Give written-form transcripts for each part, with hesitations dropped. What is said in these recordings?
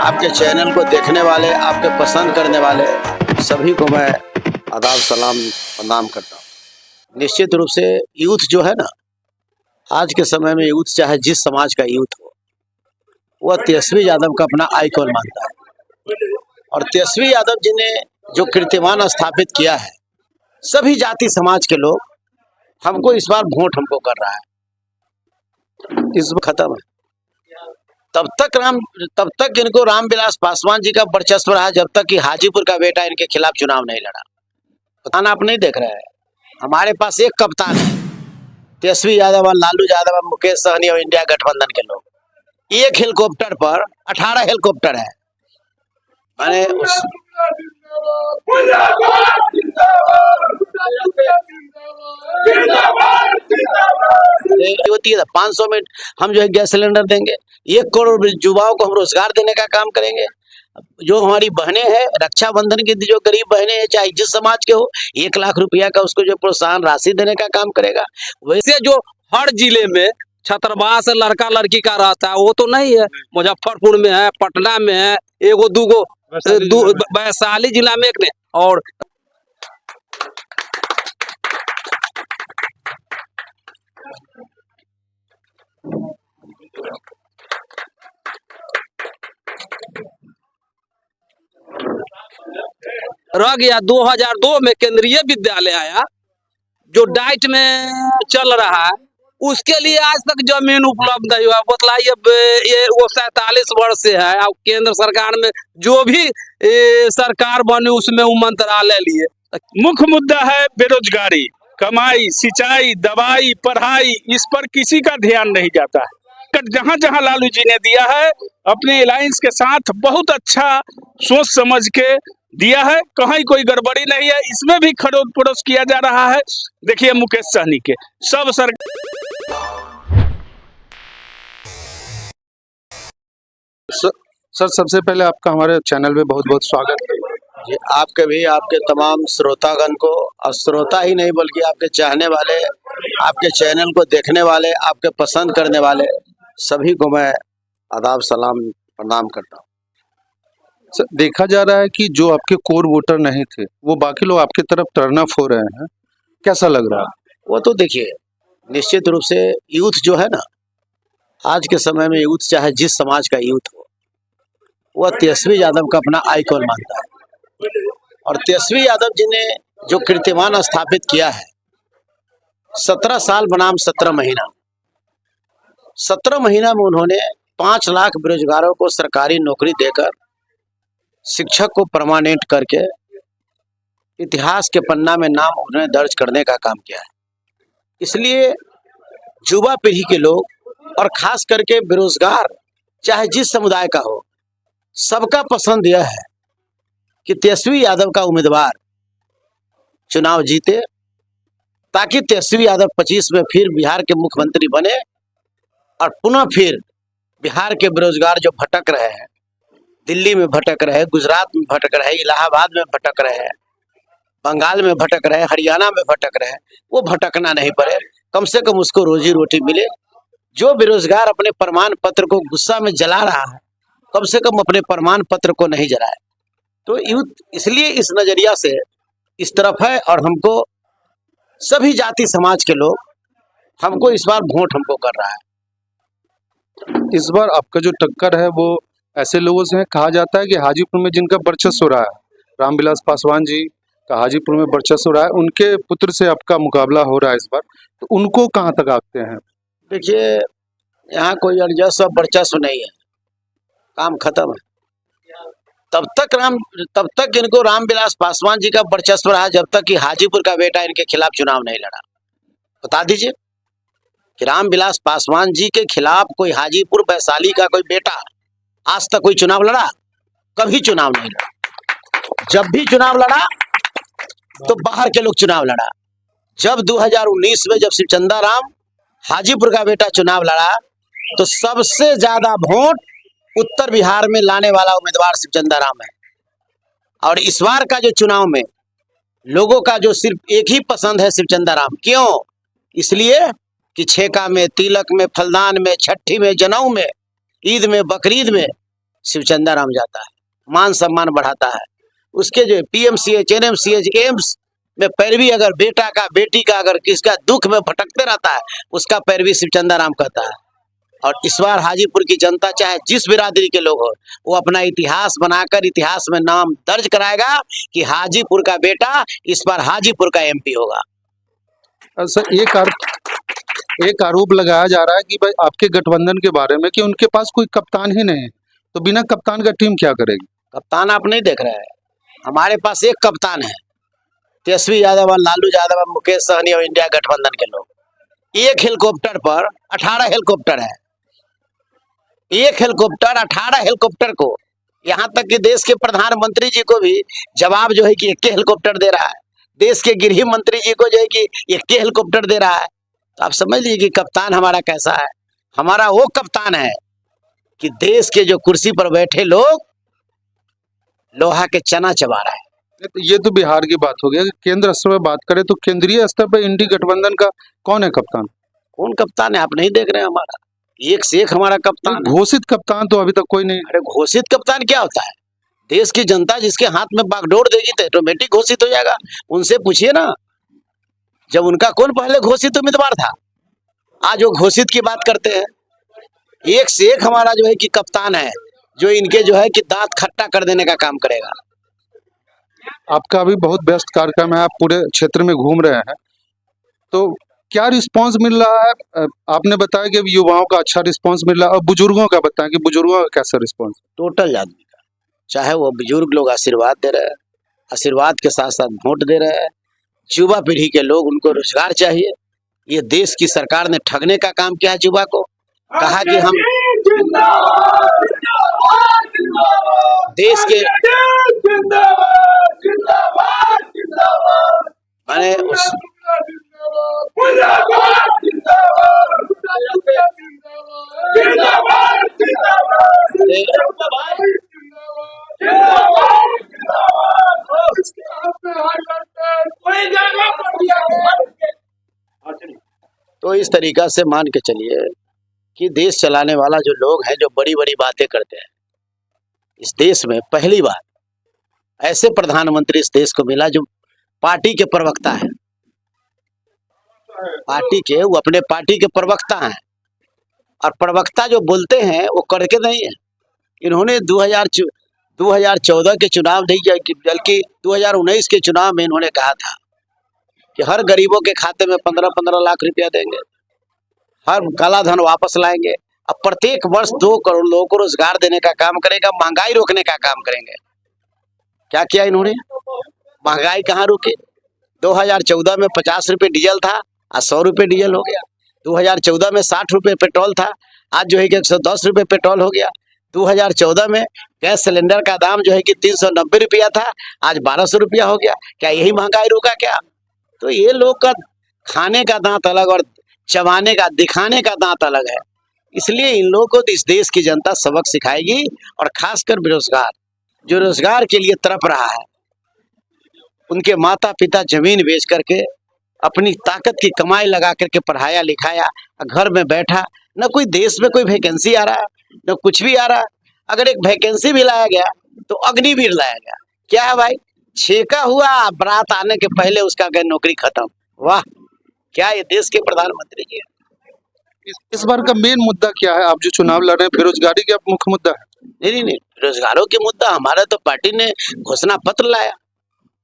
आपके चैनल को देखने वाले, आपके पसंद करने वाले सभी को मैं आदाब सलाम प्रणाम करता हूँ। निश्चित रूप से यूथ जो है ना, आज के समय में यूथ चाहे जिस समाज का यूथ हो, वह तेजस्वी यादव का अपना आइकॉन मानता है। और तेजस्वी यादव जी ने जो कीर्तिमान स्थापित किया है, सभी जाति समाज के लोग हमको इस बार वोट हमको कर रहा है। इस बार खत्म है। तब तक इनको रामविलास पासवान जी का वर्चस्व रहा जब तक कि हाजीपुर का बेटा इनके खिलाफ चुनाव नहीं लड़ा। कप्तान आप नहीं देख रहे हैं, हमारे पास एक कप्तान है, तेजस्वी यादव और लालू यादव और मुकेश सहनी और इंडिया गठबंधन के लोग। एक हेलीकॉप्टर पर 18 हेलीकॉप्टर है। मैंने होती है 500 में हम जो है गैस सिलेंडर देंगे, 1 करोड़ युवाओं को हम रोजगार देने का काम करेंगे। जो हमारी बहनें हैं, रक्षाबंधन की जो गरीब बहनें हैं, चाहे जिस समाज के हो, 1 लाख रुपया का उसको जो प्रोत्साहन राशि देने का काम करेगा। वैसे जो हर जिले में छतरबास लड़का लड़की का रहता है, वो तो नहीं है। मुजफ्फरपुर में है, पटना में है, एगो दूगो वैशाली जिला में एक ने। और रह गया 2002 में केंद्रीय विद्यालय आया जो डाइट में चल रहा है, उसके लिए आज तक जमीन उपलब्ध नहीं हुआ। बतलाइए, ये वो 47 वर्ष से है। अब केंद्र सरकार में जो भी सरकार बने उसमें वो मंत्रालय लिए। मुख्य मुद्दा है बेरोजगारी, कमाई, सिंचाई, दवाई, पढ़ाई, इस पर किसी का ध्यान नहीं जाता है। जहां जहां लालू जी ने दिया है, अपने अलायंस के साथ बहुत अच्छा सोच समझ के दिया है, कहीं कोई गड़बड़ी नहीं है। इसमें भी खरोच परोच किया जा रहा है। देखिए मुकेश सहनी के सब सर सबसे पहले आपका हमारे चैनल में बहुत बहुत स्वागत है जी। आपके भी, आपके तमाम श्रोतागण को, और श्रोता ही नहीं बल्कि आपके चाहने वाले, आपके चैनल को देखने वाले, आपके पसंद करने वाले सभी को मैं आदाब सलाम प्रणाम करता हूँ। सर देखा जा रहा है कि जो आपके कोर वोटर नहीं थे वो बाकी लोग आपकी तरफ टर्न अप हो रहे हैं, कैसा लग रहा है? वो तो देखिए, निश्चित रूप से यूथ जो है ना, आज के समय में यूथ चाहे जिस समाज का यूथ हो, वह तेजस्वी यादव का अपना आइकॉन मानता है। और तेजस्वी यादव जी ने जो कीर्तिमान स्थापित किया है, 17 साल बनाम 17 महीना, 17 महीना में उन्होंने 5 लाख बेरोजगारों को सरकारी नौकरी देकर, शिक्षक को परमानेंट करके इतिहास के पन्ना में नाम उन्हें दर्ज करने का काम किया है। इसलिए युवा पीढ़ी के लोग और खास करके बेरोजगार चाहे जिस समुदाय का हो, सबका पसंद यह है कि तेजस्वी यादव का उम्मीदवार चुनाव जीते, ताकि तेजस्वी यादव 25 में फिर बिहार के मुख्यमंत्री बने और पुनः फिर बिहार के बेरोजगार जो भटक रहे हैं, दिल्ली में भटक रहे, गुजरात में भटक रहे, इलाहाबाद में भटक रहे, बंगाल में भटक रहे, हरियाणा में भटक रहे, वो भटकना नहीं पड़े, कम से कम उसको रोजी रोटी मिले। जो बेरोजगार अपने प्रमाण पत्र को गुस्सा में जला रहा है, कम से कम अपने प्रमाण पत्र को नहीं जलाए। तो यूथ इसलिए इस नजरिया से इस तरफ है, और हमको सभी जाति समाज के लोग हमको इस बार वोट हमको कर रहा है। इस बार आपका जो टक्कर है वो ऐसे लोगों से है, कहा जाता है कि हाजीपुर में जिनका वर्चस्व रहा है, रामविलास पासवान जी का हाजीपुर में वर्चस्व रहा है, उनके पुत्र से आपका मुकाबला हो रहा है इस बार, तो उनको कहाँ तक आते हैं? देखिए, यहाँ कोई वर्चस्व वर्चस्व नहीं है, काम खत्म है। तब तक इनको रामविलास पासवान जी का वर्चस्व रहा जब तक कि हाजीपुर का बेटा इनके खिलाफ चुनाव नहीं लड़ा। बता दीजिए कि रामविलास पासवान जी के खिलाफ कोई हाजीपुर वैशाली का कोई बेटा आज तक कोई चुनाव लड़ा? कभी चुनाव नहीं लड़ा। जब भी चुनाव लड़ा तो बाहर के लोग चुनाव लड़ा। जब 2019 में जब शिवचंदा राम हाजीपुर का बेटा चुनाव लड़ा, तो सबसे ज्यादा वोट उत्तर बिहार में लाने वाला उम्मीदवार शिवचंदा राम है। और इस बार का जो चुनाव में लोगों का जो सिर्फ एक ही पसंद है, शिवचंदा राम। क्यों? इसलिए कि छेका में, तिलक में, फलदान में, छठी में, जनेऊ में, ईद में, बकरीद में शिवचंदा राम जाता है, मान सम्मान बढ़ाता है। उसके जो पीएमसीएच, एनएमसीएच, एम्स में पैरवी अगर बेटा का बेटी का अगर किसका दुख में भटकते रहता है, उसका पैरवी शिवचंदा राम करता है। और इस बार हाजीपुर की जनता चाहे जिस बिरादरी के लोग हो, वो अपना इतिहास बनाकर इतिहास में नाम दर्ज कराएगा कि हाजीपुर का बेटा इस बार हाजीपुर का एमपी होगा। सर एक आरोप लगाया जा रहा है कि भाई आपके गठबंधन के बारे में कि उनके पास कोई कप्तान ही नहीं है, तो बिना कप्तान का टीम क्या करेगी? कप्तान आप नहीं देख रहे हैं, हमारे पास एक कप्तान है, तेजस्वी यादव और लालू यादव और मुकेश सहनी और इंडिया गठबंधन के लोग। एक हेलीकॉप्टर पर 18 हेलीकॉप्टर है, एक हेलीकॉप्टर 18 हेलीकॉप्टर को, यहाँ तक कि देश के प्रधानमंत्री जी को भी जवाब जो है कि एक हेलीकॉप्टर दे रहा है, देश के गृह मंत्री जी को जो है कि एक हेलीकॉप्टर दे रहा है। तो आप समझ लीजिए कि कप्तान हमारा कैसा है। हमारा वो कप्तान है कि देश के जो कुर्सी पर बैठे लोग लोहा के चना चबा रहा है। ये तो बिहार की बात हो गई। केंद्र स्तर पर बात करें तो केंद्रीय स्तर पर इंडी गठबंधन का कौन है कप्तान? कौन कप्तान है आप नहीं देख रहे हैं? हमारा एक से एक हमारा कप्तान है। घोषित कप्तान तो अभी तक कोई नहीं। अरे घोषित कप्तान क्या होता है? देश की जनता जिसके हाथ में बागडोर देगी तो ऑटोमेटिक घोषित हो जाएगा। उनसे पूछिए ना, जब उनका कौन पहले घोषित उम्मीदवार था? आज वो घोषित की बात करते हैं। एक से एक हमारा जो है कि कप्तान है, जो इनके जो है कि दांत खट्टा कर देने का काम करेगा। आपका अभी बहुत व्यस्त कार्यक्रम है, आप पूरे क्षेत्र में घूम रहे हैं, तो क्या रिस्पांस मिल रहा है? आपने बताया कि अभी युवाओं का अच्छा रिस्पांस मिल रहा है, और बुजुर्गों का बताएं कि बुजुर्गों का कैसा रिस्पांस? टोटल आदमी का, चाहे वो बुजुर्ग लोग आशीर्वाद दे रहे हैं, आशीर्वाद के साथ साथ वोट दे रहे हैं। युवा पीढ़ी के लोग, उनको रोजगार चाहिए। ये देश की सरकार ने ठगने का काम किया है युवा को। कहा कि हम देश के मैंने उस तो इस तरीका से मान के चलिए कि देश चलाने वाला जो लोग हैं, जो बड़ी बड़ी बातें करते हैं, इस देश में पहली बार ऐसे प्रधानमंत्री इस देश को मिला जो पार्टी के प्रवक्ता है। पार्टी के, वो अपने पार्टी के प्रवक्ता हैं, और प्रवक्ता जो बोलते हैं वो करके नहीं है। इन्होंने 2014 के चुनाव नहीं, बल्कि 2019 के चुनाव में इन्होंने कहा था कि हर गरीबों के खाते में 15-15 लाख रुपया देंगे, हर काला धन वापस लाएंगे, अब प्रत्येक वर्ष 2 करोड़ लोगों को रोजगार देने का काम करेगा, महंगाई रोकने का काम करेंगे। क्या किया इन्होंने? महंगाई कहाँ रुकी? 2014 में 50 रुपये डीजल था, आज 100 रुपये डीजल हो गया। 2014 में 60 रुपये पेट्रोल था, आज जो है कि 110 रुपये पेट्रोल हो गया। 2014 में गैस सिलेंडर का दाम जो है कि 390 रुपया था, आज 1200 रुपया हो गया। क्या यही महंगाई रुका क्या? तो ये लोग का खाने का दांत अलग और चबाने का, दिखाने का दांत अलग है। इसलिए इन लोगों को इस देश की जनता सबक सिखाएगी, और खासकर बेरोजगार जो रोजगार के लिए तड़प रहा है, उनके माता पिता जमीन बेच करके अपनी ताकत की कमाई लगा करके पढ़ाया लिखाया, घर में बैठा, न कोई देश में कोई वैकेंसी आ रहा है, न कुछ भी आ रहा है। अगर एक वैकेंसी भी लाया गया तो अग्निवीर लाया गया। क्या है भाई? छेका हुआ, बारात आने के पहले उसका गए नौकरी खत्म। वाह, क्या ये देश के प्रधानमंत्री जी है। इस बार का मेन मुद्दा क्या है? आप जो चुनाव लड़ रहे हैं, बेरोजगारी का मुख्य मुद्दा है? नहीं, बेरोजगारों के मुद्दा हमारा तो पार्टी ने घोषणा पत्र लाया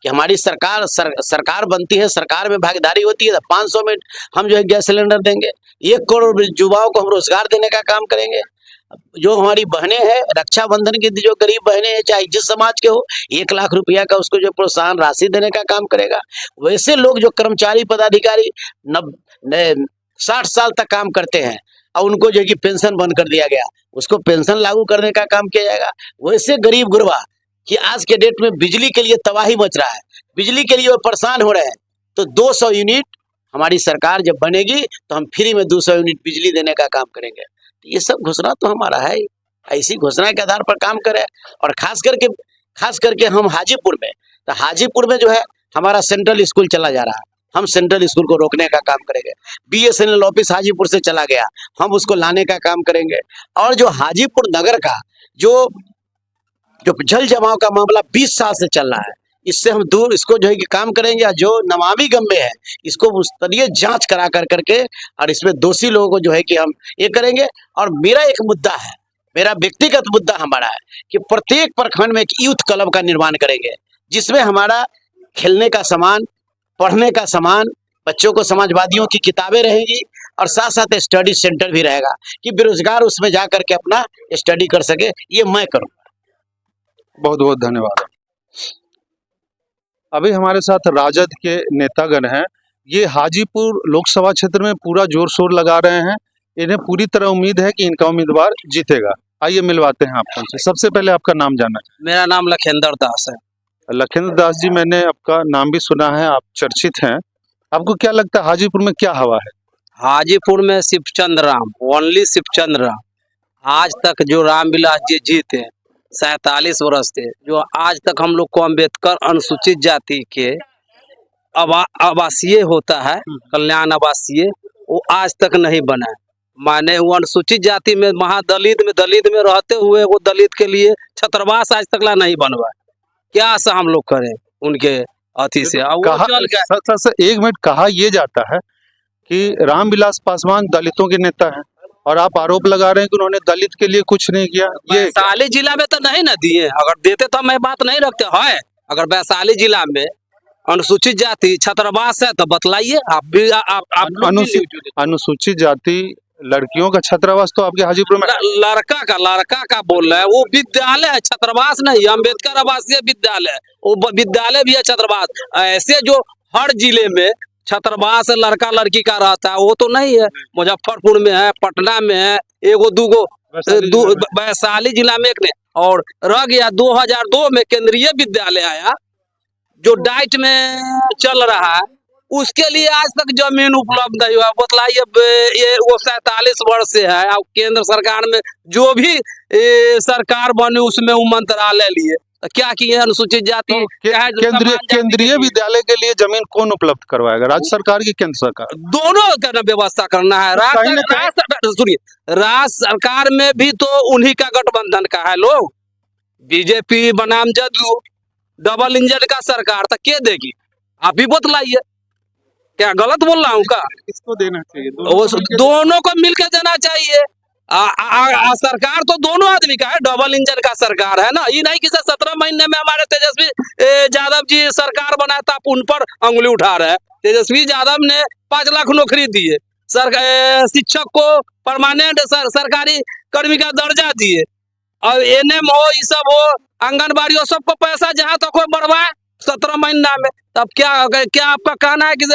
कि हमारी सरकार बनती है, सरकार में भागीदारी होती है, 500 में हम जो है गैस सिलेंडर देंगे, 1 करोड़ युवाओं को हम रोजगार देने का काम करेंगे। जो हमारी बहनें हैं, रक्षाबंधन की जो गरीब बहनें हैं, चाहे जिस समाज के हो, 1 लाख रुपया का उसको जो प्रोत्साहन राशि देने का काम करेगा। वैसे लोग जो कर्मचारी पदाधिकारी 60 साल तक काम करते हैं और उनको जो है कि पेंशन बंद कर दिया गया, उसको पेंशन लागू करने का काम किया जाएगा। वैसे गरीब गुरबा कि आज के डेट में बिजली के लिए तबाही मच रहा है, बिजली के लिए वो परेशान हो रहे हैं, तो 200 यूनिट हमारी सरकार जब बनेगी तो हम फ्री में 200 यूनिट बिजली देने का काम करेंगे। ये सब घोषणा तो हमारा है, ऐसी घोषणा के आधार पर काम करें। और खास करके हम हाजीपुर में जो है हमारा सेंट्रल स्कूल चला जा रहा है, हम सेंट्रल स्कूल को रोकने का काम करेंगे। BSNL ऑफिस हाजीपुर से चला गया, हम उसको लाने का काम करेंगे। और जो हाजीपुर नगर का जो जो जल जमाव का मामला 20 साल से चल रहा है, इससे हम दूर इसको जो है कि काम करेंगे। या जो नमामि गंगे है इसको उस स्तरीय जांच करा करके और इसमें दोषी लोगों को जो है कि हम ये करेंगे। और मेरा एक मुद्दा है, मेरा व्यक्तिगत मुद्दा हमारा है कि प्रत्येक प्रखंड में एक यूथ क्लब का निर्माण करेंगे, जिसमें हमारा खेलने का सामान, पढ़ने का सामान, बच्चों को समाजवादियों की किताबें रहेंगी और साथ साथ स्टडी सेंटर भी रहेगा कि बेरोजगार उसमें जा करके अपना स्टडी कर सके। ये मैं करूँ। बहुत बहुत धन्यवाद। अभी हमारे साथ राजद के नेतागण हैं। ये हाजीपुर लोकसभा क्षेत्र में पूरा जोर शोर लगा रहे हैं। इन्हें पूरी तरह उम्मीद है कि इनका उम्मीदवार जीतेगा। आइए मिलवाते हैं आपको उनसे। सबसे पहले आपका नाम जानना मेरा नाम लखेंद्र दास है। चाहिए। लखेंद्र दास जी, मैंने आपका नाम भी सुना है, आप चर्चित हैं। आपको क्या लगता है हाजीपुर में क्या हवा है? हाजीपुर में शिवचंद्र राम, ओनली शिवचंद्र राम। आज तक जो रामविलास जी जीते 47 वर्ष से, जो आज तक हम लोग को अम्बेडकर अनुसूचित जाति के आवासीय होता है, कल्याण आवासीय, वो आज तक नहीं बना है। माने वो अनुसूचित जाति में महादलित में दलित में रहते हुए वो दलित के लिए छात्रावास आज तक ला नहीं बनवा। क्या सा हम लोग करें उनके अति से? अब वो चल गया। सर एक मिनट, कहा यह जाता है कि रामविलास पासवान दलितों के नेता हैं और आप आरोप लगा रहे हैं कि उन्होंने दलित के लिए कुछ नहीं किया। ये वैशाली जिला में तो नहीं ना दिए, अगर देते तो मैं बात नहीं रखते है। अगर वैशाली जिला में अनुसूचित जाति छात्रावास है तो बतलाइए। आप भी आप अनुसूचित जाति लड़कियों का छात्रावास तो आपके हाजीपुर में लड़का का बोल रहे हैं। वो विद्यालय है, छात्रावास नहीं। अम्बेडकर आवासीय विद्यालय, वो विद्यालय भी है, छात्रावास। ऐसे जो हर जिले में छात्रावास लड़का लड़की का रहता है वो तो नहीं है। मुजफ्फरपुर में है, पटना में है, एगो दूगो वैशाली जिला में एक ने। और रह गया 2002 में केंद्रीय विद्यालय आया जो डाइट में चल रहा है, उसके लिए आज तक जमीन उपलब्ध नहीं हुआ। बतलाइए, ये वो 47 वर्ष से है। अब केंद्र सरकार में जो भी सरकार बने उसमें वो मंत्रालय लिए, क्या किए अनुसूचित जाति केंद्रीय विद्यालय के लिए जमीन कौन उपलब्ध करवाएगा? राज्य सरकार की केंद्र सरकार? दोनों का व्यवस्था करना है। सुनिए, राज्य सरकार में भी तो उन्हीं का गठबंधन का है लोग। बीजेपी बनाम जदयू, डबल इंजन का सरकार तक के देगी? आप भी बतलाइए, क्या गलत बोल रहा हूँ का? किसको देना चाहिए? दोनों को मिलकर देना चाहिए। सरकार तो दोनों आदमी का है, डबल इंजन का सरकार है ना। ये नहीं कि 17 महीने में हमारे तेजस्वी यादव जी सरकार बनाया था, आप उन पर अंगुली उठा रहे हैं। तेजस्वी यादव ने 5 लाख नौकरी दिए, शिक्षक को परमानेंट सरकारी कर्मी का दर्जा दिए, और एनएम हो, ये सब हो, आंगनबाड़ी हो, सबको पैसा जहां तक हो बढ़वाए 17 महीना में। तब क्या आपका कहना है कि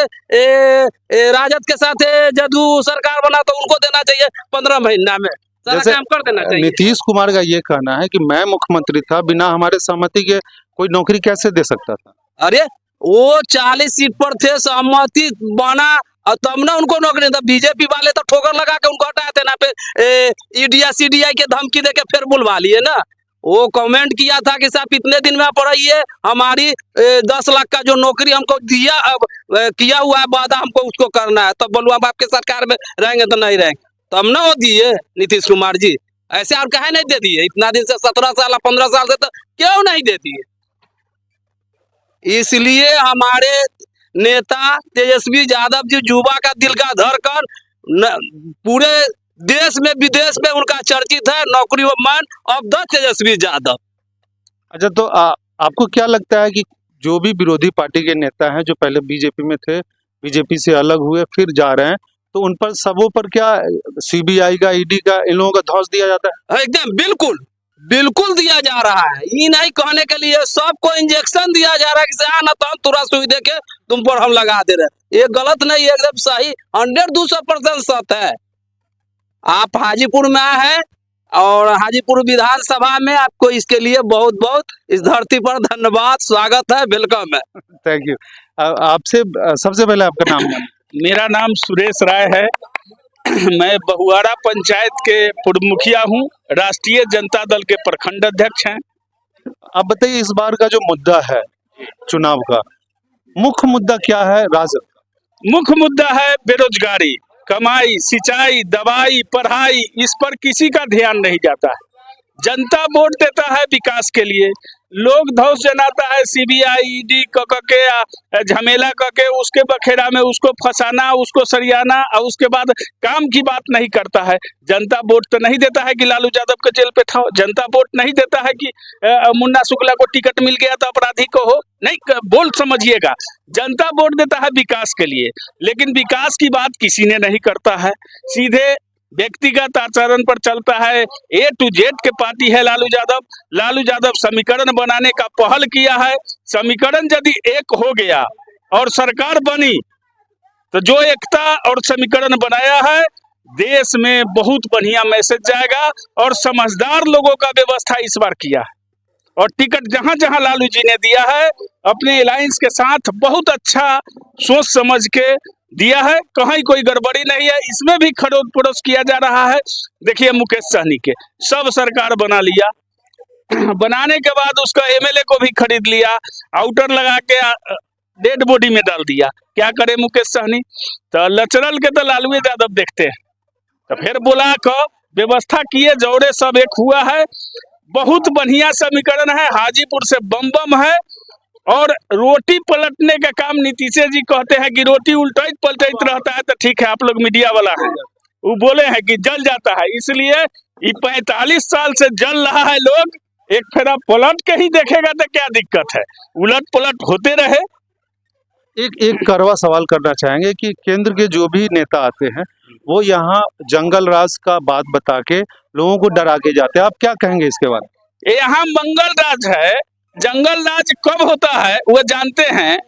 राजद के साथ जदयू सरकार बना तो उनको देना चाहिए 15 महीना में सारा काम कर देना चाहिए? नीतीश कुमार का ये कहना है कि मैं मुख्यमंत्री था, बिना हमारे सहमति के कोई नौकरी कैसे दे सकता था? अरे वो 40 सीट पर थे, सहमति बना और तब ना उनको नौकरी था। बीजेपी वाले तो ठोकर लगा के उनको हटाए थे ना, पे ईडीआई सीडीआई के धमकी देके फिर बुलवा लिए ना। वो कमेंट किया था कि साहब इतने दिन में आप पढ़ाइए, हमारी 10 लाख का जो नौकरी हमको दिया, अब किया हुआ है वादा, हमको उसको करना है। तब बोलूँ अब आपके सरकार में रहेंगे तो नहीं रहेंगे, तब ना वो दिए नीतीश कुमार जी। ऐसे आप कहे नहीं दे दिए? इतना दिन से 17 साल 15 साल से तो क्यों नहीं दे दिए? इसलिए हमारे नेता तेजस्वी यादव जी युवा का दिल का धड़कन, पूरे देश में विदेश में उनका चर्चित है, नौकरी man of the Tejashwi Yadav. अच्छा, तो आपको क्या लगता है कि जो भी विरोधी पार्टी के नेता हैं जो पहले बीजेपी में थे, बीजेपी से अलग हुए फिर जा रहे हैं, तो उन पर सबों पर क्या सीबीआई का, ईडी का, इन लोगों का धौंस दिया जाता है? एकदम बिल्कुल दिया जा रहा है। ये नहीं कहने के लिए सबको इंजेक्शन दिया जा रहा है कि आना तो तुरंत सुई दे के तुम पर हम लगा दे रहे। ये गलत नहीं, एकदम सही, 100-200% सत्य है। आप हाजीपुर में आए हैं और हाजीपुर विधानसभा में आपको इसके लिए बहुत बहुत इस धरती पर धन्यवाद, स्वागत है, वेलकम है। Thank you. आपसे सबसे पहले आपका नाम? मेरा नाम सुरेश राय है। मैं बहुआरा पंचायत के पूर्व मुखिया हूँ, राष्ट्रीय जनता दल के प्रखंड अध्यक्ष हैं। आप बताइए, इस बार का जो मुद्दा है चुनाव का, मुख्य मुद्दा क्या है राजद का? मुख्य मुद्दा है बेरोजगारी, कमाई, सिंचाई, दवाई, पढ़ाई, इस पर किसी का ध्यान नहीं जाता है। जनता वोट देता है विकास के लिए। लोग धौस जनाता है सीबीआई ईडी के झमेला के उसके बखेड़ा में उसको फंसाना, उसको सरियाना, और उसके बाद काम की बात नहीं करता है। जनता वोट तो नहीं देता है कि लालू यादव को जेल पे ठाओ। जनता वोट नहीं देता है कि मुन्ना शुक्ला को टिकट मिल गया तो अपराधी को हो। नहीं, बोल समझिएगा, जनता वोट देता है विकास के लिए, लेकिन विकास की बात किसी ने नहीं करता है। सीधे व्यक्तिगत आचरण पर चलता है। A to Z के पार्टी है लालू यादव। लालू यादव समीकरण बनाने का पहल किया है। समीकरण यदि एक हो गया और सरकार बनी तो जो एकता और समीकरण बनाया है, देश में बहुत बढ़िया मैसेज जाएगा और समझदार लोगों का व्यवस्था इस बार किया है। और टिकट जहां जहां लालू जी ने दिया है अपने अलायंस के साथ बहुत अच्छा सोच समझ के दिया है। कहीं कोई गड़बड़ी नहीं है। इसमें भी खरोच परोच किया जा रहा है। देखिए मुकेश सहनी के सब सरकार बना लिया, बनाने के बाद उसका एमएलए को भी खरीद लिया, आउटर लगा के डेड बॉडी में डाल दिया। क्या करे मुकेश सहनी? तो लचरल के तो लालू यादव देखते हैं। तो फिर बुला कर व्यवस्था किए, जोड़े सब एक हुआ है। बहुत बढ़िया समीकरण है। हाजीपुर से बम बम है। और रोटी पलटने का काम नीतीश जी कहते हैं कि रोटी उल्टित पलटित रहता है। तो ठीक है, आप लोग मीडिया वाला है, वो बोले हैं कि जल जाता है, इसलिए ये 45 साल से जल रहा है। लोग एक फेरा पलट के ही देखेगा तो क्या दिक्कत है, उलट पलट होते रहे। एक कड़वा सवाल करना चाहेंगे कि केंद्र के जो भी नेता आते हैं वो यहाँ जंगल राज का बात बता के लोगों को डरा के जाते हैं। आप क्या कहेंगे इसके बारे में? यहाँ मंगल राज है। जंगल राज कब होता है वो जानते हैं?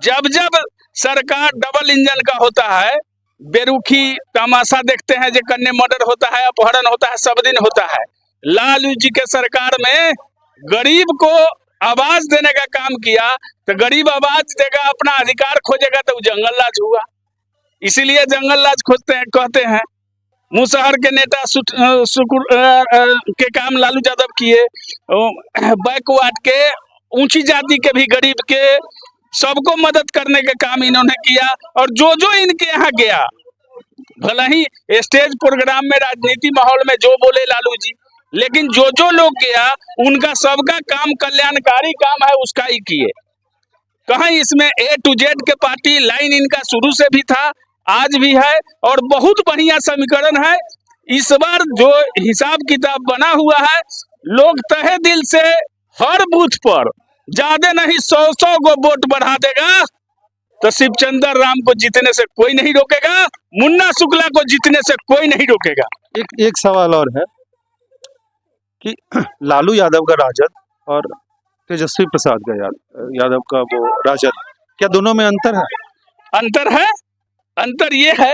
जब जब सरकार डबल इंजन का होता है, बेरुखी तमाशा देखते हैं, जो कन्ने मर्डर होता है, अपहरण होता है, सब दिन होता है। लालू जी के सरकार में गरीब को आवाज देने का काम किया, तो गरीब आवाज देगा, अपना अधिकार खोजेगा, तो जंगल राज हुआ। इसीलिए जंगल राज खोजते हैं, कहते हैं। मुसहर के नेता के काम लालू यादव किए, बैकवर्ड के, ऊंची जाति के भी, गरीब के, सबको मदद करने का काम इन्होंने किया। और जो जो इनके यहाँ गया, भले ही स्टेज प्रोग्राम में राजनीति माहौल में जो बोले लालू जी, लेकिन जो जो लोग गया उनका सबका काम कल्याणकारी काम है, उसका ही किए। कहीं इसमें A to Z के पार्टी लाइन इनका शुरू से भी था, आज भी है, और बहुत बढ़िया समीकरण है। इस बार जो हिसाब किताब बना हुआ है, लोग तहे दिल से हर बूथ पर ज्यादा नहीं 100 को वोट बढ़ा देगा, तो शिवचंद्र राम को जीतने से कोई नहीं रोकेगा, मुन्ना शुक्ला को जीतने से कोई नहीं रोकेगा। एक सवाल और है कि लालू यादव का राजद और तेजस्वी प्रसाद का यादव का वो राजद, क्या दोनों में अंतर है? अंतर है। अंतर ये है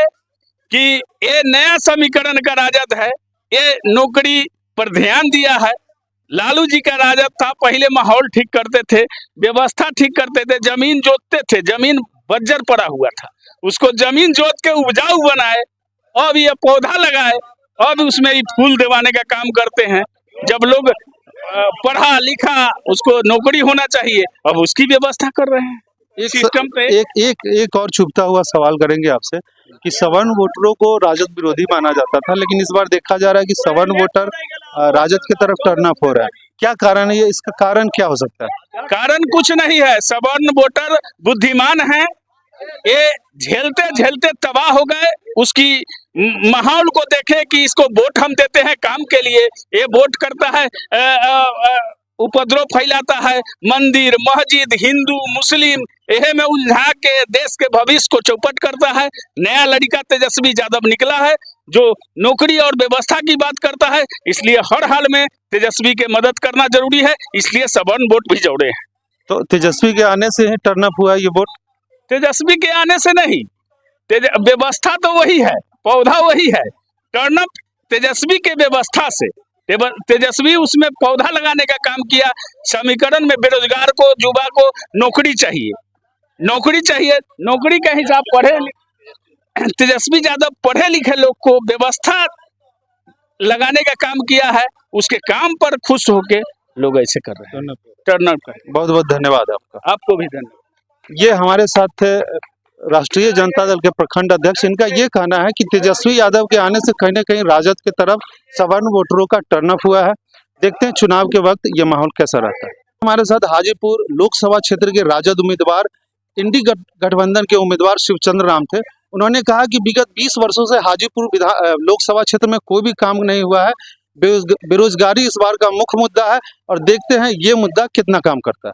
कि ये नया समीकरण का राजद है, ये नौकरी पर ध्यान दिया है। लालू जी का राजद था, पहले माहौल ठीक करते थे, व्यवस्था ठीक करते थे, जमीन जोतते थे, जमीन बंजर पड़ा हुआ था, उसको जमीन जोत के उपजाऊ बनाए, अब ये पौधा लगाए, अब उसमें ये फूल दिवाने का काम करते हैं। जब लोग पढ़ा लिखा, उसको नौकरी होना चाहिए, अब उसकी व्यवस्था कर रहे हैं सिस्टम पे। एक और छुपता हुआ सवाल करेंगे आपसे कि सवर्ण वोटरों को राजद विरोधी माना जाता था, लेकिन इस बार देखा जा रहा है कि सवर्ण वोटर राजद की तरफ टर्न अप हो रहा है। क्या कारण है ये? इसका कारण क्या हो सकता है? कारण कुछ नहीं है। सवर्ण वोटर बुद्धिमान है, ये झेलते झेलते तबाह हो गए। उसकी माहौल को देखे कि इसको वोट हम देते हैं काम के लिए, ये वोट करता है, उपद्रव फैलाता है, मंदिर मस्जिद हिंदू मुस्लिम यह में उलझा के देश के भविष्य को चौपट करता है। नया लड़का तेजस्वी यादव निकला है जो नौकरी और व्यवस्था की बात करता है, इसलिए हर हाल में तेजस्वी के मदद करना जरूरी है, इसलिए सवर्ण वोट भी जोड़े हैं। तो तेजस्वी के आने से ही टर्न अप हुआ ये वोट? तेजस्वी के आने से नहीं, व्यवस्था तो वही है, पौधा वही है। टर्न अप तेजस्वी के व्यवस्था से, तेजस्वी उसमें पौधा लगाने का काम किया। समीकरण में बेरोजगार को, युवा को नौकरी चाहिए, नौकरी चाहिए, नौकरी का हिसाब पढ़े तेजस्वी यादव पढ़े लिखे लोग को व्यवस्था लगाने का काम किया है, उसके काम पर खुश होके लोग ऐसे कर रहे हैं, टर्न अप। बहुत बहुत धन्यवाद आपका। आपको भी धन्यवाद। ये हमारे साथ थे राष्ट्रीय जनता दल के प्रखंड अध्यक्ष। इनका ये कहना है कि तेजस्वी यादव के आने से कहीं ना कहीं राजद की तरफ सवर्ण वोटरों का टर्न अप हुआ है। देखते हैं चुनाव के वक्त ये माहौल कैसा रहता है। हमारे साथ हाजीपुर लोकसभा क्षेत्र के राजद उम्मीदवार इंडी गठबंधन के उम्मीदवार शिवचंद्र राम थे। उन्होंने कहा कि विगत 20 वर्षों से हाजीपुर लोकसभा क्षेत्र में कोई भी काम नहीं हुआ है, बेरोजगारी इस बार का मुख्य मुद्दा है और देखते हैं ये मुद्दा कितना काम करता है।